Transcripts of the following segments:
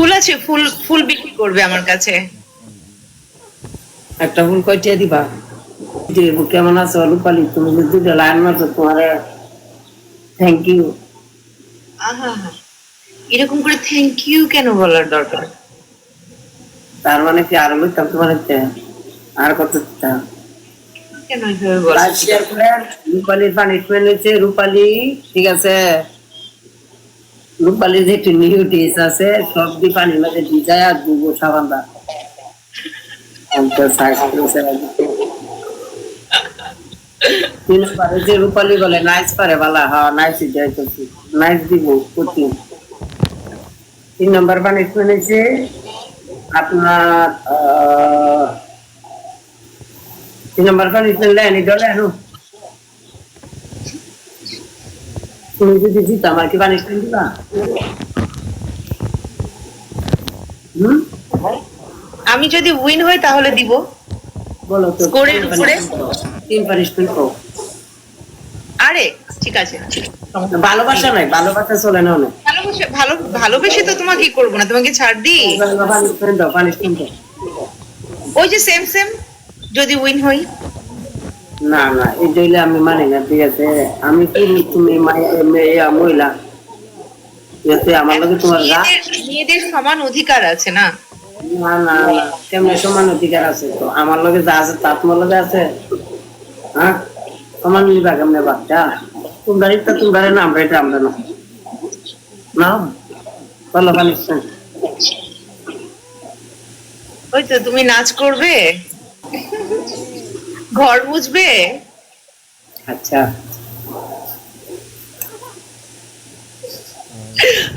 ফুল আছে, ফুল ফুল বিক্রি করবে আমার কাছে। একটা ফুল কয়টা দিবা? কেমন আছো রূপালী? তুমি যে দুটো লাইন মারছো, তোমার থ্যাংক ইউ। আহা হা, এরকম করে থ্যাংক ইউ কেন বলার দরকার? তার মানে কি আরো লইতাম তোমার আর কত দিতাম? কেন এইভাবে বলো? লাইভ শেয়ার করে। রূপালীর পানিশমেন্ট হচ্ছে রূপালী, ঠিক আছে? রূপালীর যে একটু নিউ ডিশ আছে, সব দি পানির মাঝে ভিজায় আর দুবো সাবান দা। তিন পারে যে রূপালী বলে নাইস পারে বালা, হ্যাঁ নাইস যাইতেছি, নাইস দিব প্রতি। 3 নম্বর পানিশমেন্ট হচ্ছে আপনার 3 নম্বর পানিশমেন্ট লেনি ডলে আনো। তুমি যদি জিত আমার কি পানিশমেন্ট দিবা? আমি যদি উইন হই তাহলে দিব। বলো তো স্কোরের উপরে 3 পানিশমেন্ট কো। আরে ঠিক আছে, ভালোবাসা নাই, ভালোবাসা চলে না অনেক। ভালোবেসে তো তোমাকে কি করবো না, তোমাকে ছাড় দি। পানিশমেন্ট দাও, পানিশমেন্ট দাও। ওই যে সেম সেম, যদি উইন হই। না না, এই দইলে আমি মানি না, ঠিক আছে? আমি পুরুষ, তুমি মহিলা, যাতে আমার লগে তোমার গা। মেয়েদের সমান অধিকার আছে না? না না না, কেমনে সমান অধিকার আছে? তো আমার লগে যা আছে তা তোমার লগে আছে? হ্যাঁ, সমান নিবা কেমনে বাচ্চা? তোমরা এটা তোমরা না, আমরা এটা আমরা না। না বলো পানিশমেন্ট। ওই তো তুমি নাচ করবে, ঘর মুছবে। আচ্ছা,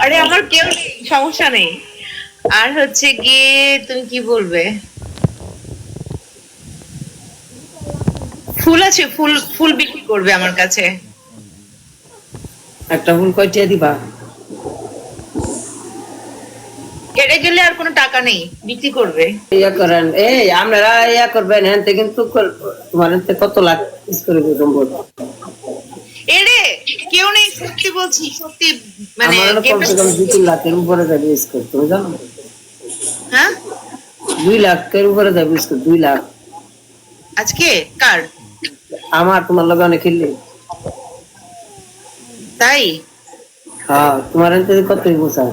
আরে আমার কেউ নেই, সমস্যা নেই। আর হচ্ছে গিয়ে তুমি কি বলবে? ফুল আছে, ফুল ফুল বিক্রি করবে আমার কাছে। একটা ফুল কয়টা দিবা? হেরে গেলে আর কোনো টাকা নেই, বিক্রি করবে। ইয়া করেন, এই আপনারা ইয়া করবেন, হ্যাঁ কিন্তু তোমার কত লাখ ইস করে সম্ভব? এরে কেউ নেই, সত্যি বলছি, সত্যি। মানে আমার কমসে কম 2-3 লাখের উপরে যাবে স্কোর, তুমি জানো? হ্যাঁ, 2 লাখের উপরে যাবে স্কোর, 2 লাখ। আজকে কার? আমার তোমার লগে অনেক খেললে। তাই হ্যাঁ, তোমার কত বোঝা?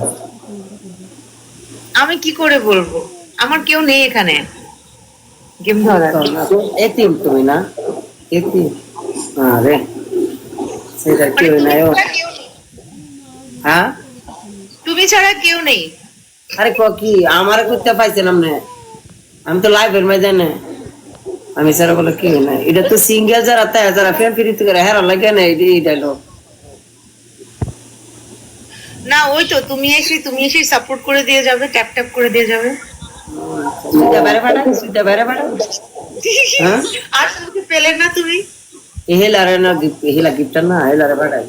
আমি কি করে বলবো? আমার কেউ নেই এখানে গেম ধরার। এতিম তুমি না? এতিম? আরে সেটা মানে কেউ নাই। হ্যাঁ, তুমি ছাড়া কেউ নেই। আরে কি আমার করতে পাইছিলাম না, আমি তো লাইভের ময়দানে। আমি স্যার বলে কি না, এটা তো সিঙ্গেল যারা তাই যারা ফ্যান ফিরিতে করে হেরা লাগে না, এইটাই লোক। না ওই তো তুমি এসে সাপোর্ট করে দিয়ে যাবে, ট্যাপ ট্যাপ করে দিয়ে যাবে। সুইটা বাইরে বাড়া, সুইটা বাইরে বাড়া। হ্যাঁ, আর তুমি পেলে না তুমি। এহেলারে না গিফট, এহেলা গিফটটা না, এহেলারে বাড়াই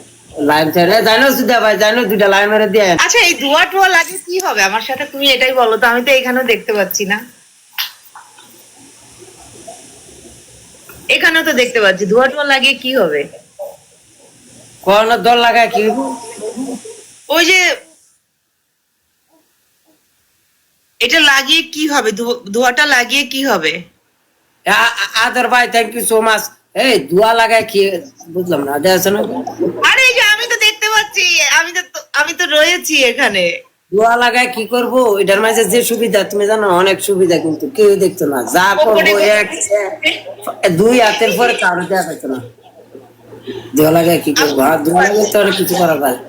লাইন ছেড়ে জানো সুদা ভাই, জানো দুইটা লাইন মেরে দিয়ে। আচ্ছা এই ধোয়া টোয়া লাগে কি হবে আমার সাথে, তুমি এটাই বলো তো, আমি তো এখানেও দেখতে পাচ্ছি না। এখানেও তো দেখতে পাচ্ছি, ধোয়া টোয়া লাগিয়ে কি হবে? কোন দল লাগায় কি? ওই যে এটা লাগিয়ে কি হবে, ধোয়াটা লাগিয়ে কি হবে? আদার ভাই থ্যাংক ইউ সো মাচ। এই দুয়া লাগায় কি বুঝলাম না, দেখছ না? আরে এই যে আমি তো দেখতে পাচ্ছি, আমি তো রয়েছি এখানে। দোয়া লাগায় কি করবো? এটার মাঝে যে সুবিধা তুমি জানো, অনেক সুবিধা, কিন্তু কেউ দেখতো না। যা করবো দুই হাতের পরে কারো দেওয়া পেতো না। দোয়া লাগায় কি করবো? আর দোয়া লাগায় তো অনেক কিছু করা যায়।